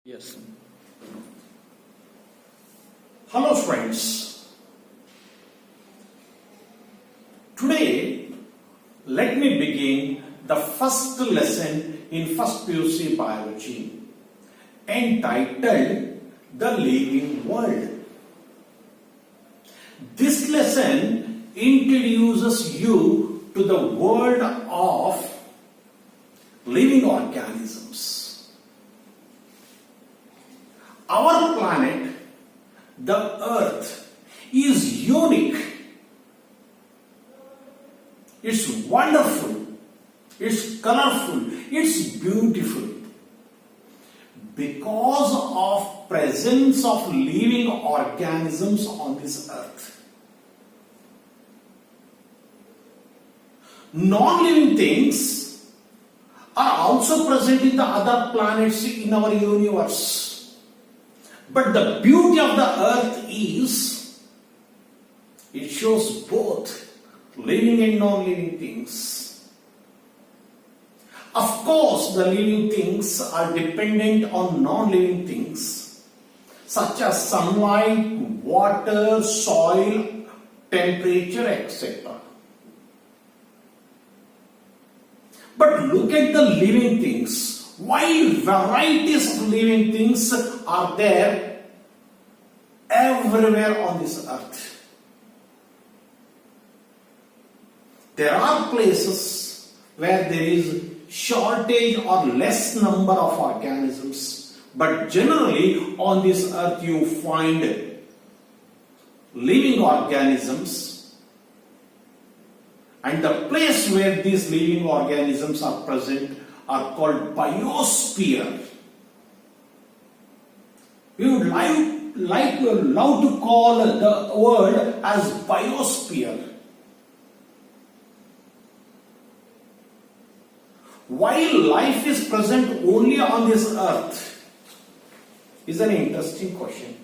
Yes. Hello friends. Today, let me begin the first lesson in first PUC biology entitled The Living World. This lesson introduces you to the world of living organisms. Our planet, the Earth, is unique. It's wonderful. It's colorful. It's beautiful. Because of presence of living organisms on this Earth. Non-living things are also present in the other planets in our universe. But the beauty of the Earth is, it shows both living and non-living things. Of course, the living things are dependent on non-living things, such as sunlight, water, soil, temperature, etc. But look at the living things. While varieties of living things are there everywhere on this earth, there are places where there is shortage or less number of organisms, but generally on this earth you find living organisms, and the place where these living organisms are present are called biosphere. We would love to call the world as biosphere. While life is present only on this earth, is an interesting question.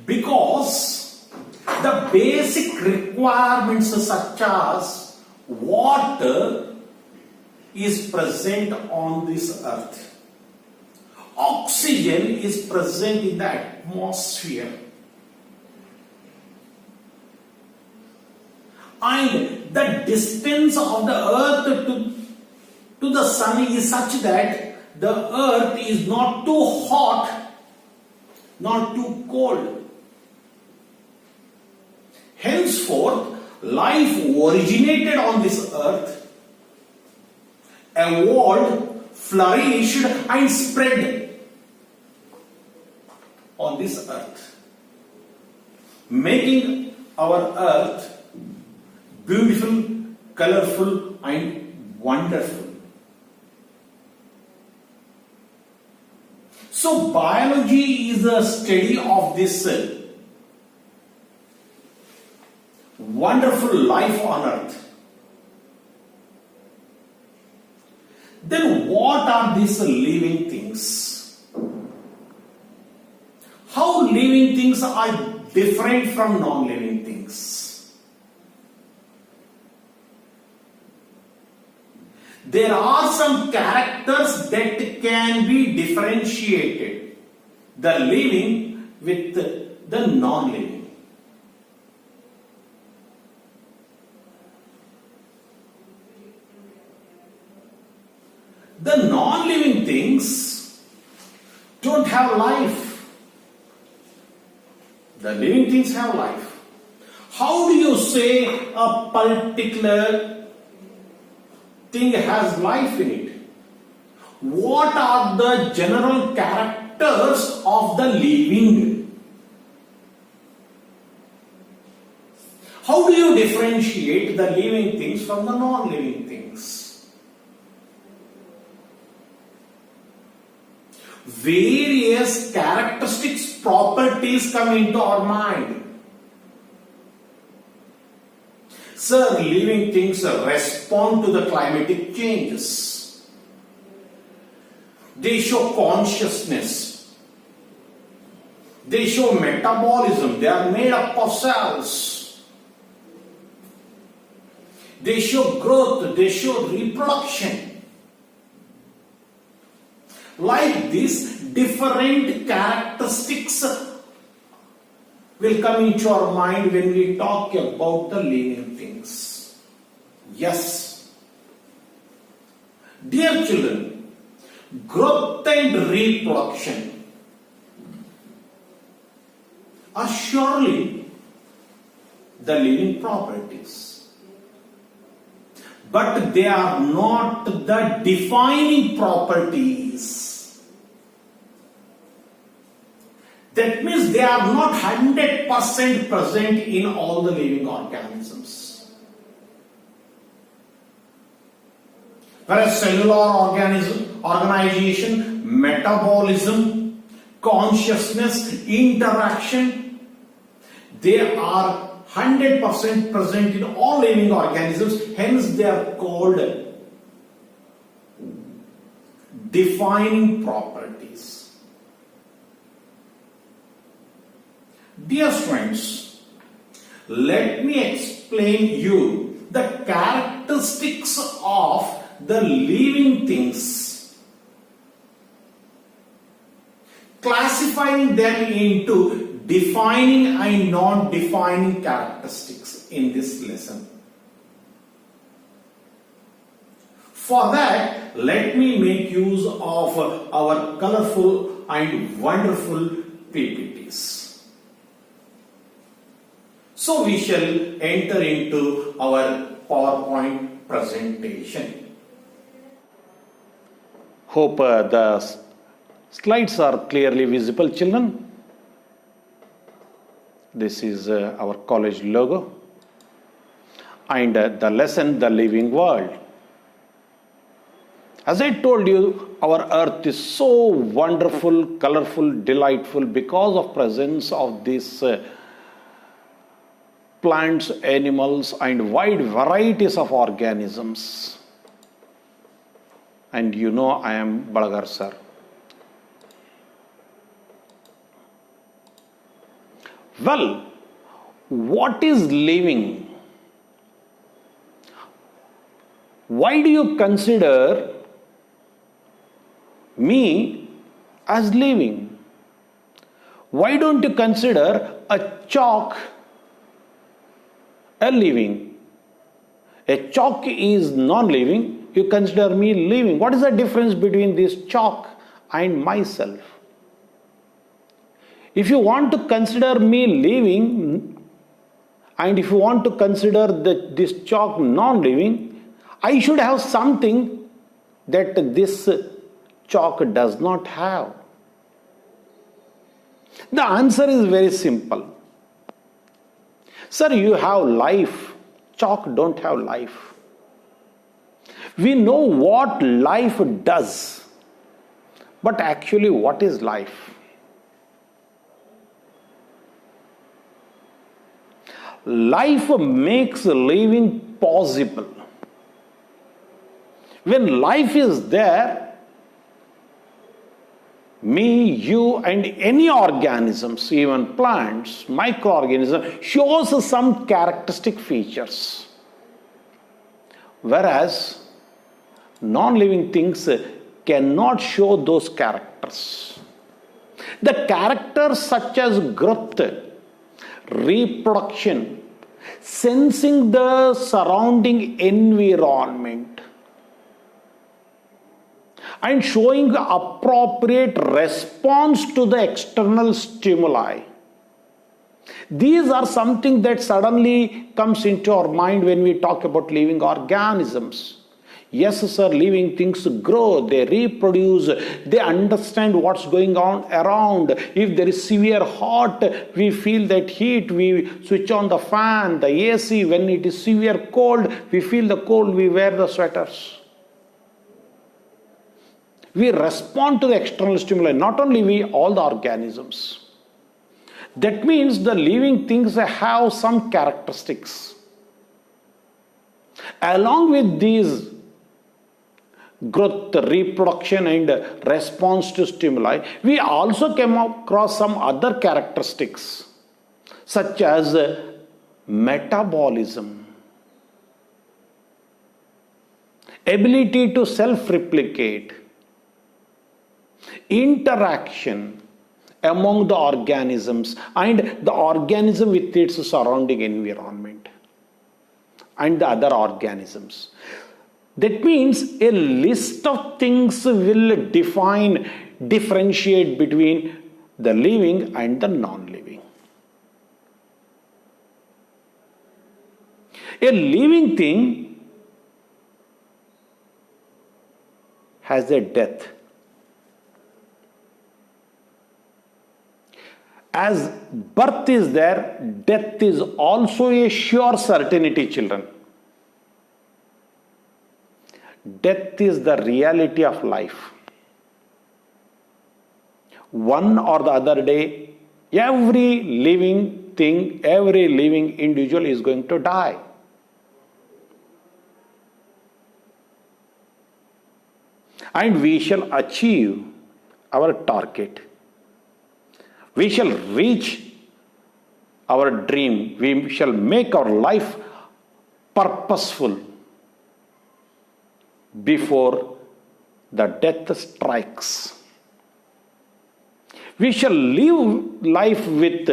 Because the basic requirements such as water is present on this earth. Oxygen is present in the atmosphere. And the distance of the earth to the sun is such that the earth is not too hot, not too cold. Henceforth, life originated on this earth, evolved, flourished and spread on this earth, making our earth beautiful, colorful and wonderful. So biology is a study of this wonderful life on earth. Then what are these living things? How living things are different from non-living things? There are some characters that can be differentiated, the living with the non-living. The non-living things don't have life. The living things have life. How do you say a particular thing has life in it? What are the general characters of the living? How do you differentiate the living things from the non-living things? Various characteristics, properties come into our mind. Sir, living things respond to the climatic changes. They show consciousness. They show metabolism. They are made up of cells. They show growth. They show reproduction. Like this, different characteristics will come into our mind when we talk about the living things. Yes. Dear children, growth and reproduction are surely the living properties, but they are not the defining properties. That means they are not 100% present in all the living organisms. Whereas cellular organization, metabolism, consciousness, interaction, they are 100% present in all living organisms, hence they are called defining properties. Dear friends, let me explain you the characteristics of the living things, classifying them into defining and non-defining characteristics in this lesson. For that, let me make use of our colorful and wonderful PPTs. So we shall enter into our PowerPoint presentation. Hope the slides are clearly visible, children. This is our college logo and the lesson, the living world. As I told you, our earth is so wonderful, colorful, delightful because of presence of these plants, animals and wide varieties of organisms. And you know I am Balgar sir. Well, what is living? Why do you consider me as living? Why don't you consider a chalk a living? A chalk is non-living, you consider me living. What is the difference between this chalk and myself? If you want to consider me living and if you want to consider this chalk non-living, I should have something that this chalk does not have. The answer is very simple. Sir, you have life. Chalk don't have life. We know what life does, but actually what is life? Life makes living possible. When life is there, me, you and any organisms, even plants, microorganisms, shows some characteristic features. Whereas non-living things cannot show those characters. The characters such as growth, reproduction, sensing the surrounding environment, and showing appropriate response to the external stimuli. These are something that suddenly comes into our mind when we talk about living organisms. Yes, sir, living things grow, they reproduce, they understand what's going on around. If there is severe hot, we feel that heat, we switch on the fan, the AC. When it is severe cold, we feel the cold, we wear the sweaters. We respond to the external stimuli, not only we, all the organisms. That means the living things have some characteristics. Along with these growth, reproduction and response to stimuli, we also came across some other characteristics such as metabolism, ability to self-replicate, interaction among the organisms and the organism with its surrounding environment and the other organisms. That means a list of things will differentiate between the living and the non-living. A living thing has a death. As birth is there, death is also a sure certainty, children. Death is the reality of life. One or the other day, every living thing, every living individual is going to die. And we shall achieve our target. We shall reach our dream. We shall make our life purposeful before the death strikes. We shall live life with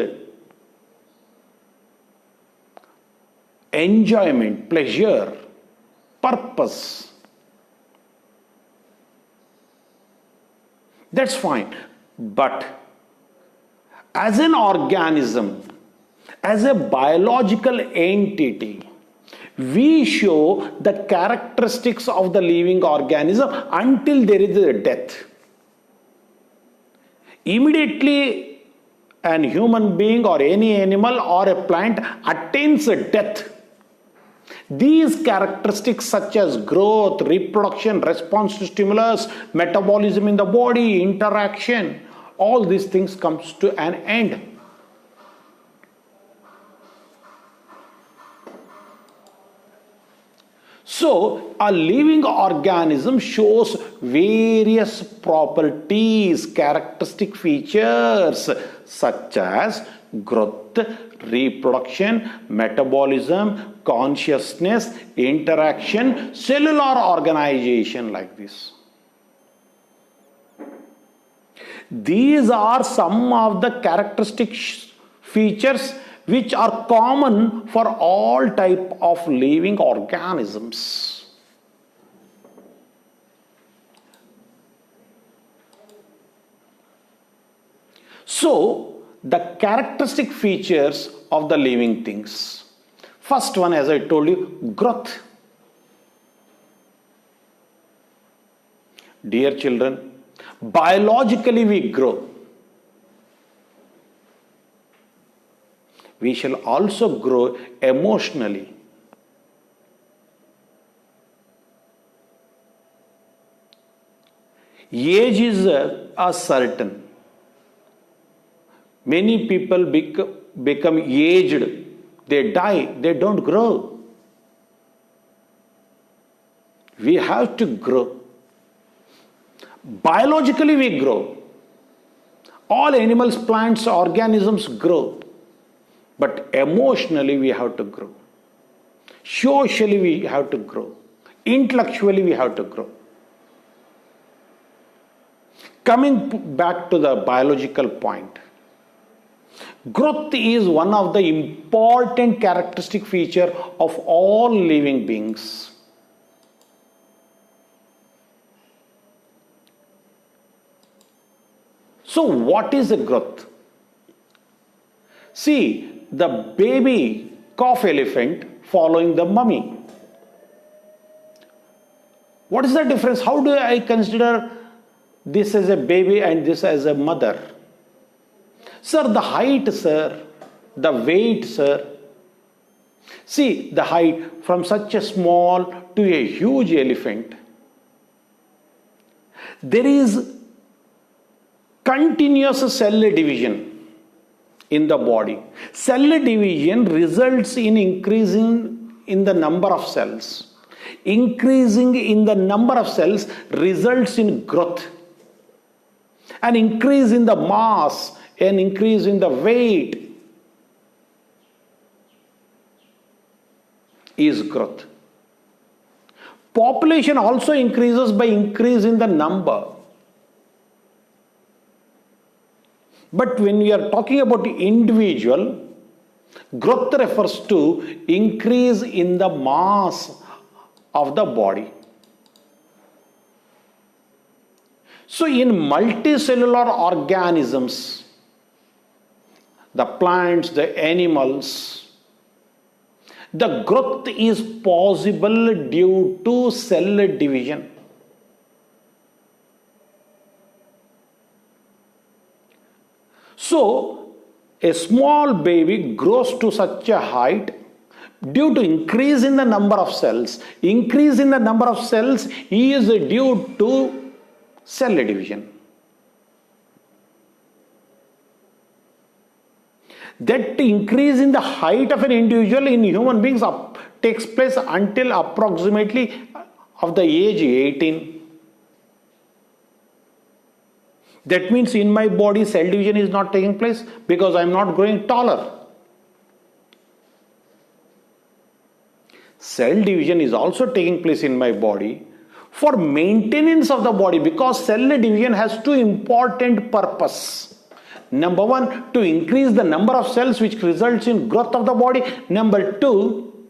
enjoyment, pleasure, purpose. That's fine. But as an organism, as a biological entity, we show the characteristics of the living organism until there is a death. Immediately, an human being or any animal or a plant attains a death. These characteristics such as growth, reproduction, response to stimulus, metabolism in the body, interaction, all these things comes to an end. So, a living organism shows various properties, characteristic features such as growth, reproduction, metabolism, consciousness, interaction, cellular organization like this. These are some of the characteristic features which are common for all type of living organisms. So, the characteristic features of the living things. First one, as I told you, growth. Dear children, biologically we grow. We shall also grow emotionally. Age is a certain. Many people become aged. They die. They don't grow. We have to grow. Biologically we grow. All animals, plants, organisms grow. But emotionally we have to grow. Socially we have to grow. Intellectually we have to grow. Coming back to the biological point. Growth is one of the important characteristic feature of all living beings. So what is a growth? See, the baby calf elephant following the mummy. What is the difference? How do I consider this as a baby and this as a mother? Sir, the height, sir, the weight, sir. See, the height from such a small to a huge elephant. There is continuous cell division in the body. Cell division results in increasing in the number of cells. Increasing in the number of cells results in growth. An increase in the mass, an increase in the weight is growth. Population also increases by increase in the number. But when we are talking about individual, growth refers to increase in the mass of the body. So in multicellular organisms, the plants, the animals, the growth is possible due to cell division. So, a small baby grows to such a height due to increase in the number of cells. Increase in the number of cells is due to cell division. That increase in the height of an individual in human beings takes place until approximately of the age 18. That means in my body cell division is not taking place because I am not growing taller. Cell division is also taking place in my body for maintenance of the body, because cell division has two important purposes. Number one, to increase the number of cells, which results in growth of the body. Number two,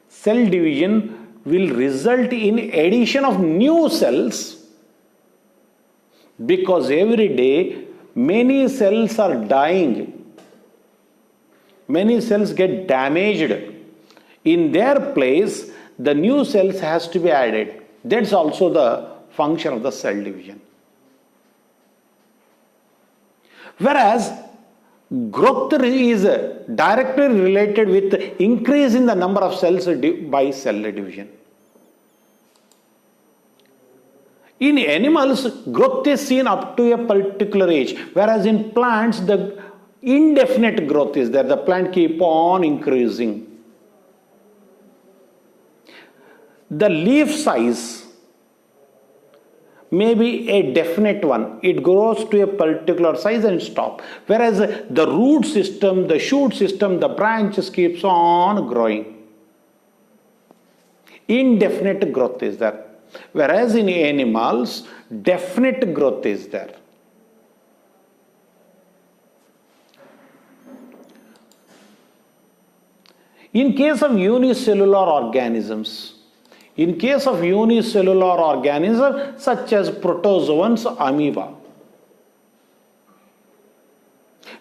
cell division will result in addition of new cells, because every day many cells are dying, many cells get damaged. In their place, the new cells has to be added. That's also the function of the cell division. Whereas growth is directly related with increase in the number of cells by cell division. In animals, growth is seen up to a particular age, whereas in plants, the indefinite growth is there. The plant keep on increasing. The leaf size may be a definite one. It grows to a particular size and stop. Whereas the root system, the shoot system, the branches keeps on growing. Indefinite growth is there. Whereas in animals, definite growth is there. In case of unicellular organisms, such as protozoans, amoeba,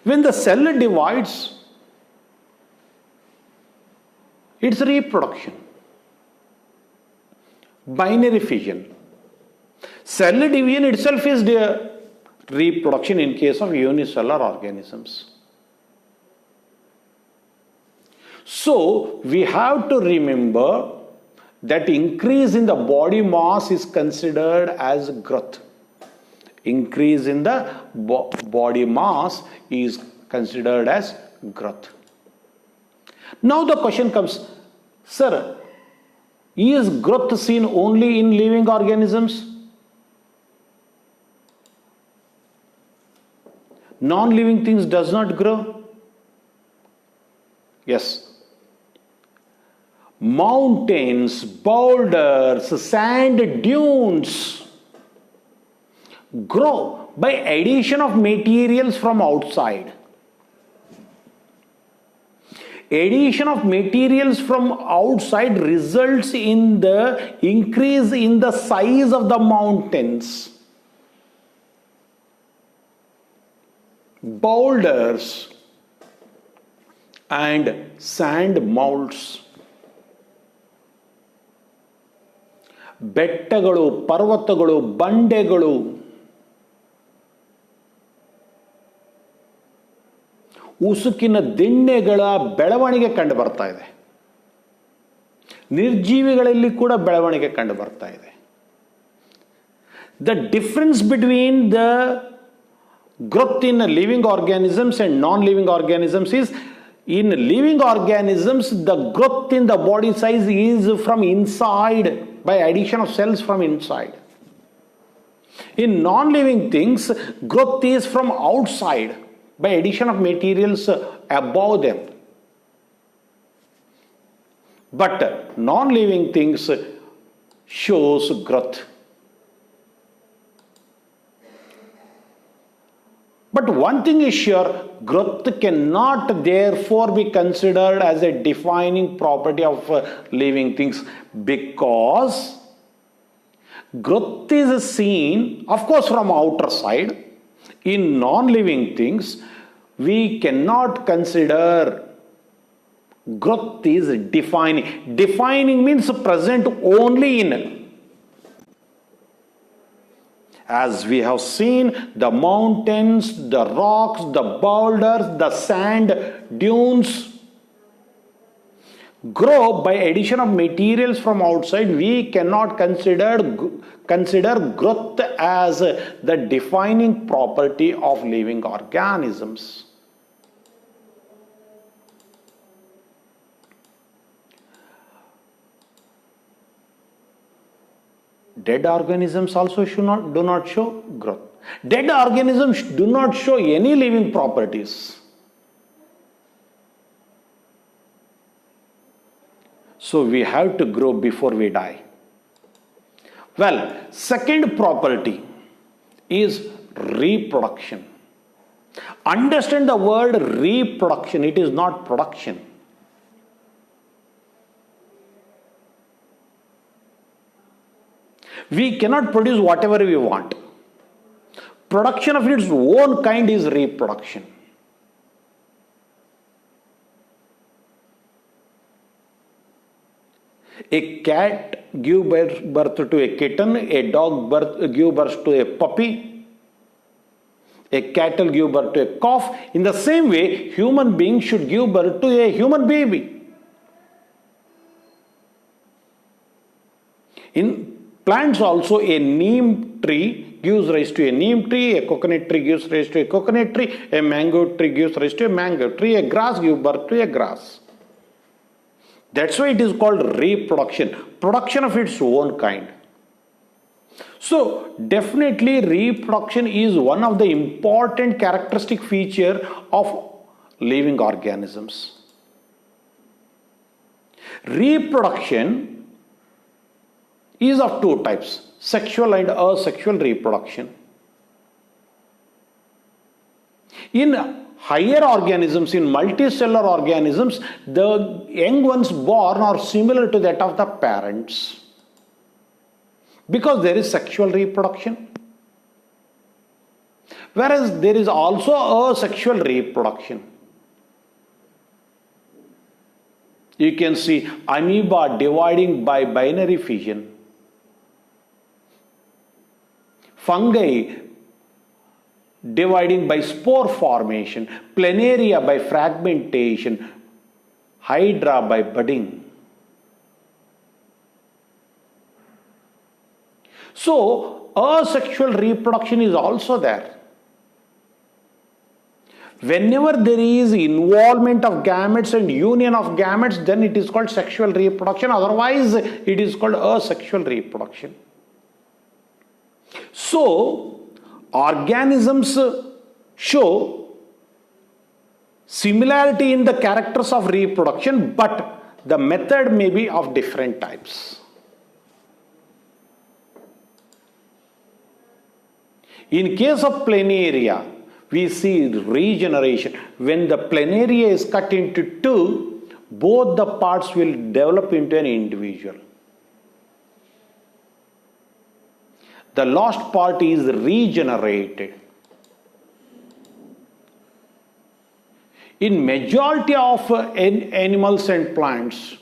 when the cell divides, it's reproduction. Binary fission. Cell division itself is the reproduction in case of unicellular organisms. So, we have to remember that increase in the body mass is considered as growth. Increase in the body mass is considered as growth. Now the question comes, sir, is growth seen only in living organisms? Non-living things does not grow? Yes. Mountains, boulders, sand dunes grow by addition of materials from outside. Addition of materials from outside results in the increase in the size of the mountains. Boulders and sand mounds. ಬೆಟ್ಟಗಳು, ಪರ್ವತಗಳು, ಬಂಡೆಗಳು, ಉಸುಕಿನ ದಿಣ್ಣೆಗಳ ಬೆಳವಣಿಗೆ ಕಂಡು ಬರ್ತಾ ಇದೆ. ನಿರ್ಜೀವಿಗಳಲ್ಲಿ ಕೂಡ ಬೆಳವಣಿಗೆ ಕಂಡು ಬರ್ತಾ ಇದೆ. The difference between the growth in living organisms and non-living organisms is, in living organisms, the growth in the body size is from inside, by addition of cells from inside. In non-living things, growth is from outside, by addition of materials above them. But non-living things shows growth. But one thing is sure, growth cannot therefore be considered as a defining property of living things, because growth is seen, of course, from outer side. In non-living things, we cannot consider growth is defining. Defining means present only in. As we have seen, the mountains, the rocks, the boulders, the sand dunes grow by addition of materials from outside. We cannot consider growth as the defining property of living organisms. Dead organisms also do not show growth. Dead organisms do not show any living properties. So we have to grow before we die. Well, second property is reproduction. Understand the word reproduction, it is not production. We cannot produce whatever we want. Production of its own kind is reproduction. A cat gives birth to a kitten, a dog gives birth to a puppy, a cattle gives birth to a calf. In the same way, human beings should give birth to a human baby. In plants also, a neem tree gives rise to a neem tree, a coconut tree gives rise to a coconut tree, a mango tree gives rise to a mango tree, a grass gives birth to a grass. That's why it is called reproduction, production of its own kind. So definitely reproduction is one of the important characteristic feature of living organisms. Reproduction is of two types, sexual and asexual reproduction. In higher organisms, in multicellular organisms, the young ones born are similar to that of the parents, because there is sexual reproduction. Whereas there is also asexual reproduction. You can see amoeba dividing by binary fission. Fungi dividing by spore formation, planaria by fragmentation, hydra by budding. So, asexual reproduction is also there. Whenever there is involvement of gametes and union of gametes, then it is called sexual reproduction. Otherwise, it is called asexual reproduction. So, organisms show similarity in the characters of reproduction, but the method may be of different types. In case of planaria, we see regeneration. When the planaria is cut into two, both the parts will develop into an individual. The lost part is regenerated. In majority of animals and plants,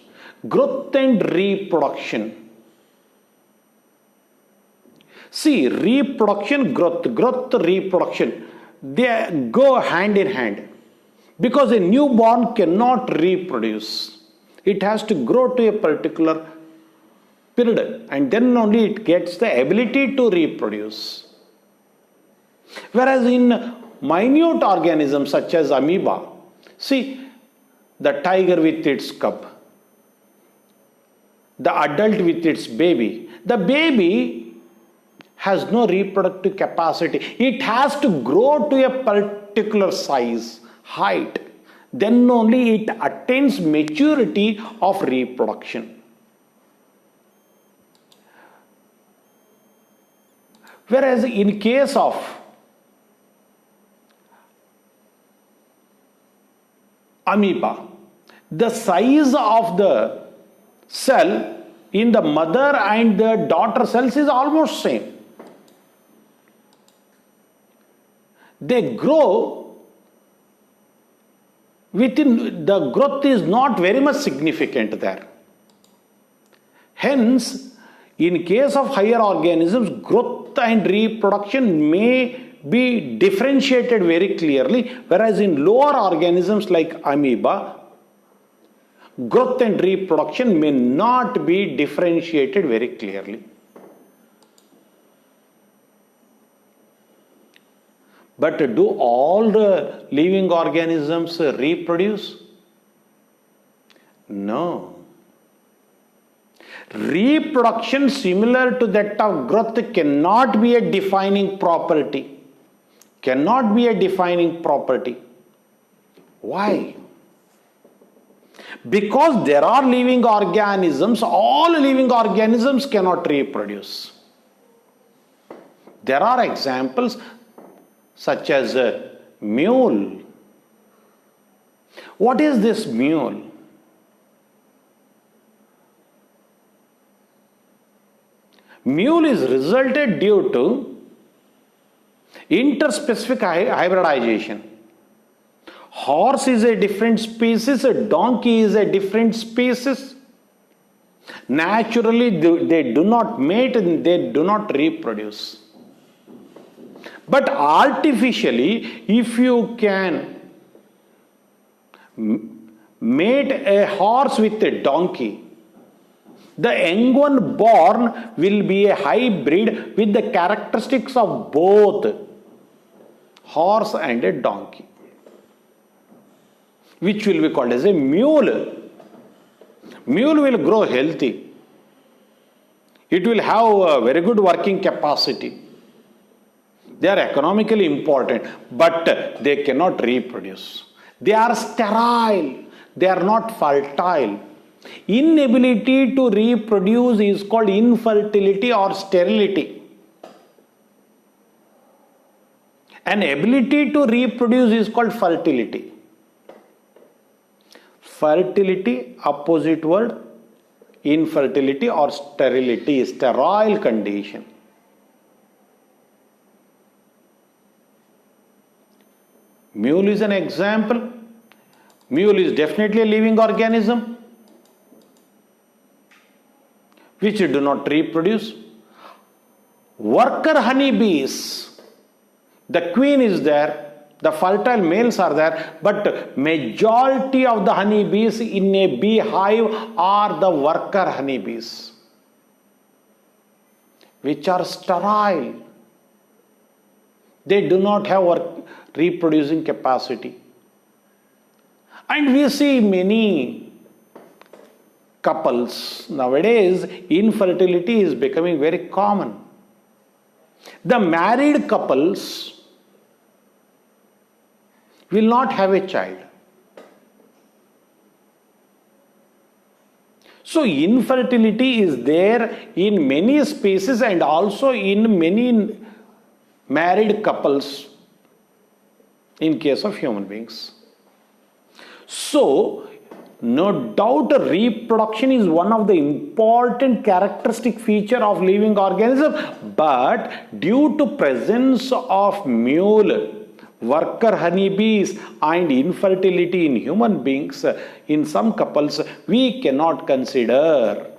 growth and reproduction. See, reproduction, growth, reproduction, they go hand in hand. Because a newborn cannot reproduce. It has to grow to a particular period, and then only it gets the ability to reproduce. Whereas in minute organisms such as amoeba, see the tiger with its cub, the adult with its baby. The baby has no reproductive capacity. It has to grow to a particular size, height. Then only it attains maturity of reproduction. Whereas in case of amoeba, the size of the cell in the mother and the daughter cells is almost same. They grow within, the growth is not very much significant there. Hence, in case of higher organisms, growth and reproduction may be differentiated very clearly, whereas in lower organisms like amoeba, growth and reproduction may not be differentiated very clearly. But do all the living organisms reproduce? No. Reproduction, similar to that of growth, cannot be a defining property. Cannot be a defining property. Why? Because there are living organisms, all living organisms cannot reproduce. There are examples such as a mule. What is this mule? Mule is resulted due to interspecific hybridization. Horse is a different species, a donkey is a different species. Naturally, they do not mate and they do not reproduce. But artificially, if you can mate a horse with a donkey, the young one born will be a hybrid with the characteristics of both horse and a donkey, which will be called as a mule. Mule will grow healthy. It will have a very good working capacity. They are economically important, but they cannot reproduce. They are sterile. They are not fertile. Inability to reproduce is called infertility or sterility. An ability to reproduce is called fertility. Fertility, opposite word, infertility or sterility, sterile condition. Mule is an example. Mule is definitely a living organism which do not reproduce. Worker honeybees, the queen is there, the fertile males are there, but majority of the honeybees in a beehive are the worker honeybees, which are sterile. They do not have reproducing capacity. And we see many couples nowadays, infertility is becoming very common. The married couples will not have a child. So infertility is there in many species and also in many married couples in case of human beings. So, no doubt reproduction is one of the important characteristic feature of living organism, but due to presence of mule, worker honeybees and infertility in human beings, in some couples, we cannot consider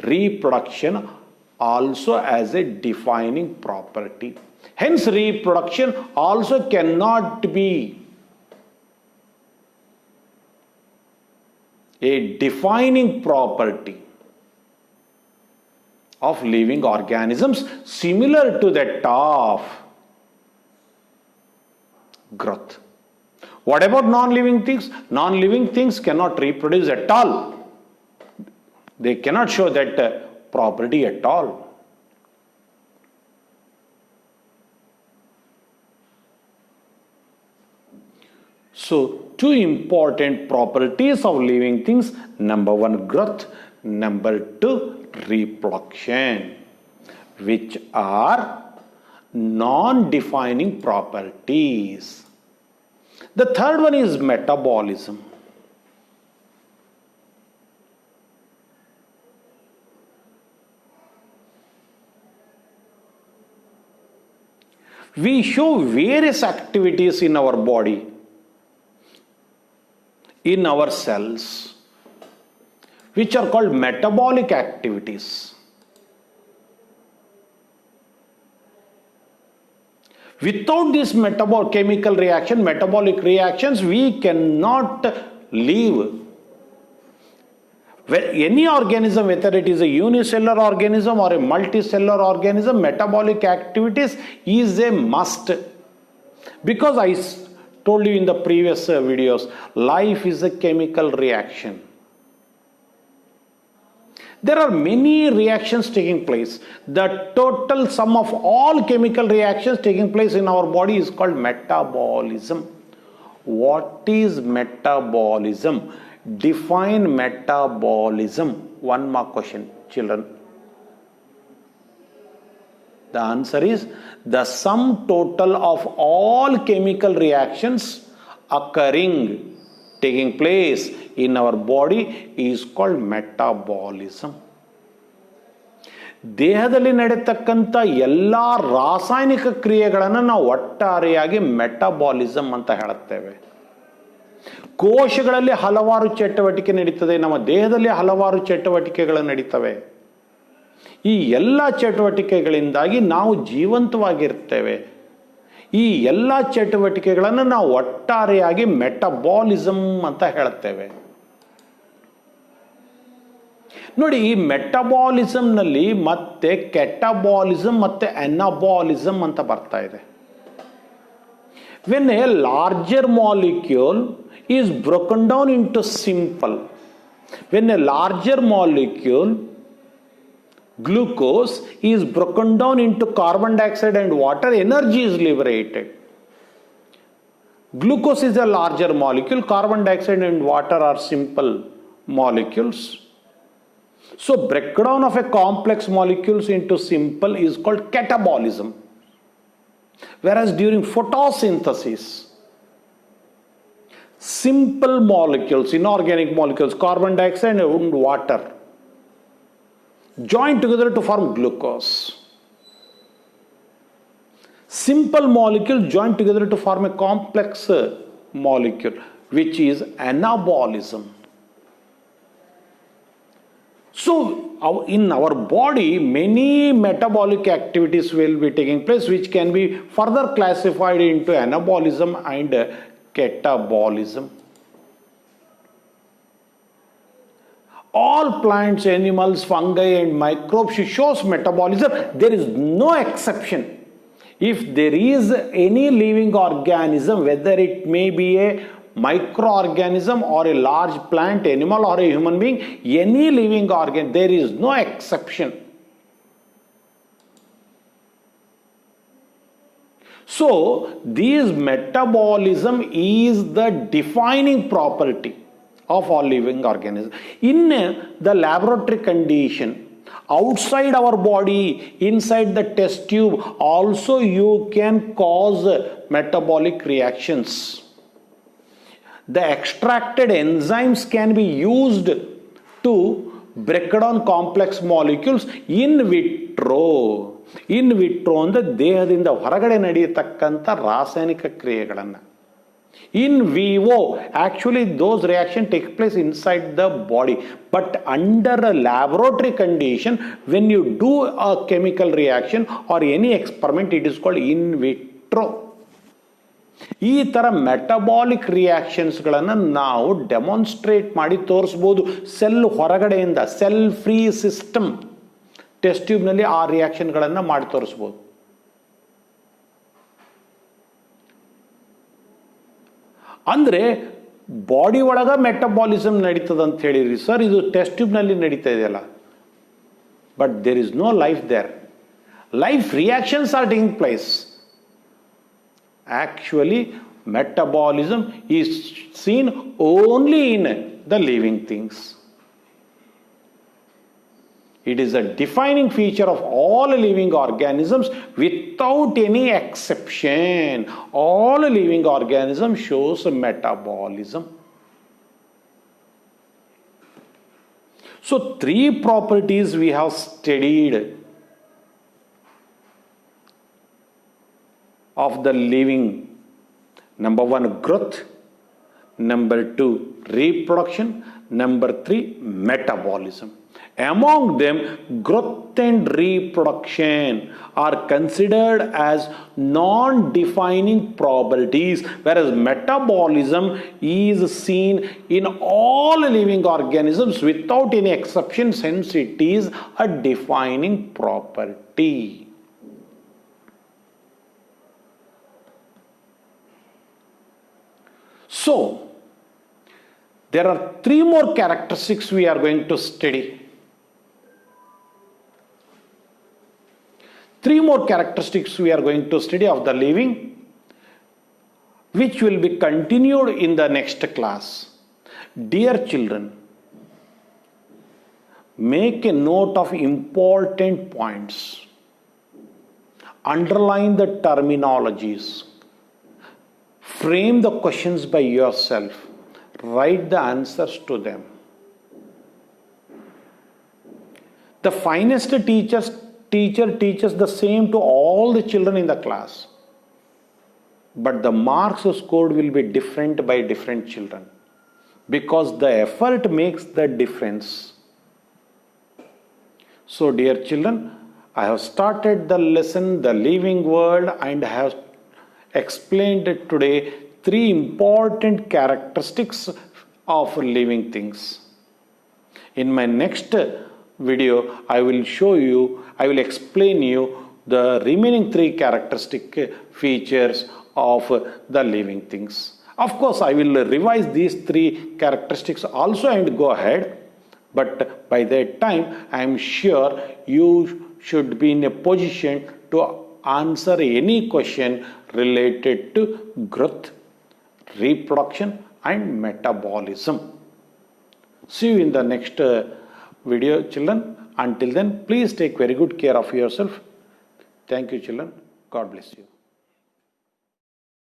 reproduction also as a defining property. Hence, reproduction also cannot be a defining property of living organisms similar to that of growth. What about non-living things? Non-living things cannot reproduce at all. They cannot show that property at all. So, two important properties of living things: number one, growth; number two, reproduction, which are non-defining properties. The third one is metabolism. We show various activities in our body, in our cells, which are called metabolic activities. Without this metabolic reactions, we cannot live. Any organism, whether it is a unicellular organism or a multicellular organism, metabolic activities is a must. Because I told you in the previous videos, life is a chemical reaction. There are many reactions taking place. The total sum of all chemical reactions taking place in our body is called metabolism. What is metabolism? Define metabolism. One more question, children. The answer is the sum total of all chemical reactions taking place in our body is called metabolism. ದೇಹದಲ್ಲಿ ನಡೆಯತಕ್ಕಂಥ ಎಲ್ಲ ರಾಸಾಯನಿಕ ಕ್ರಿಯೆಗಳನ್ನು ನಾವು ಒಟ್ಟಾರೆಯಾಗಿ metabolism ಅಂತ ಹೇಳುತ್ತೇವೆ. ಕೋಶಗಳಲ್ಲಿ ಹಲವಾರು ಚಟುವಟಿಕೆ ನಡೀತದೆ, ನಮ್ಮ ದೇಹದಲ್ಲಿ ಹಲವಾರು ಚಟುವಟಿಕೆಗಳು ನಡೀತವೆ. ಈ ಎಲ್ಲ ಚಟುವಟಿಕೆಗಳಿಂದಾಗಿ ನಾವು ಜೀವಂತವಾಗಿರ್ತೇವೆ. ಈ ಎಲ್ಲ ಚಟುವಟಿಕೆಗಳನ್ನು ನಾವು ಒಟ್ಟಾರೆಯಾಗಿ ಮೆಟಬಾಲಿಸಮ್ ಅಂತ ಹೇಳುತ್ತೇವೆ. ನೋಡಿ, ಈ ಮೆಟಬಾಲಿಸಮ್ನಲ್ಲಿ ಮತ್ತೆ ಕೆಟಬಾಲಿಸಮ್ ಮತ್ತೆ ಅನಾಬಾಲಿಸಮ್ ಅಂತ ಬರ್ತಾ ಇದೆ. When a larger molecule is broken down into simple, when a larger molecule, glucose, is broken down into carbon dioxide and water, energy is liberated. Glucose is a larger molecule, carbon dioxide and water are simple molecules. So breakdown of a complex molecules into simple is called catabolism. Whereas during photosynthesis, simple molecules, inorganic molecules, carbon dioxide and water, join together to form glucose. Simple molecules join together to form a complex molecule, which is anabolism. So, in our body, many metabolic activities will be taking place, which can be further classified into anabolism and catabolism. All plants, animals, fungi and microbes shows metabolism. There is no exception. If there is any living organism, whether it may be a microorganism or a large plant, animal or a human being, any living organ, there is no exception. So, this metabolism is the defining property of all living organisms. In the laboratory condition, outside our body, inside the test tube, also you can cause metabolic reactions. The extracted enzymes can be used to break down complex molecules in vitro. In vitro ಅಂದ್ರೆ ದೇಹದಿಂದ ಹೊರಗಡೆ ನಡೆಯತಕ್ಕಂಥ ರಾಸಾಯನಿಕ ಕ್ರಿಯೆಗಳನ್ನು. In vivo, actually those reactions take place inside the body. But under a laboratory condition, when you do a chemical reaction or any experiment, it is called in vitro. ಈ ಥರ metabolic ರಿಯಾಕ್ಷನ್ಸ್ಗಳನ್ನು ನಾವು demonstrate ಮಾಡಿ ತೋರಿಸ್ಬೋದು. Cell ಹೊರಗಡೆಯಿಂದ, cell free system test ಟ್ಯೂಬ್ನಲ್ಲಿ ಆ ರಿಯಾಕ್ಷನ್ಗಳನ್ನು ಮಾಡಿ ತೋರಿಸ್ಬೋದು. ಅಂದರೆ body ಒಳಗ ಮೆಟಬಾಲಿಸಮ್ ನಡೀತದೆ ಅಂತ ಹೇಳಿದ್ರಿ ಸರ್, ಇದು ಟೆಸ್ಟ್ ಟ್ಯೂಬ್ನಲ್ಲಿ ನಡೀತಾ ಇದೆಯಲ್ಲ. But there is no life there. Life reactions are taking place. Actually, metabolism is seen only in the living things. It is a defining feature of all living organisms without any exception. All living organisms shows metabolism. So three properties we have studied of the living. Number one, growth. Number two, reproduction. Number three, metabolism. Among them, growth and reproduction are considered as non-defining properties, whereas metabolism is seen in all living organisms without any exception, since it is a defining property. So, there are three more characteristics we are going to study. Three more characteristics we are going to study of the living, which will be continued in the next class. Dear children, make a note of important points. Underline the terminologies. Frame the questions by yourself. Write the answers to them. The finest teacher teaches the same to all the children in the class. But the marks scored will be different by different children, because the effort makes the difference. So, dear children, I have started the lesson, the living world, and have explained today three important characteristics of living things. In my next video, I will explain you the remaining three characteristic features of the living things. Of course, I will revise these three characteristics also and go ahead, but by that time, I am sure you should be in a position to answer any question related to growth, reproduction, and metabolism. See you in the next video, children. Until then, please take very good care of yourself. Thank you, children. God bless you.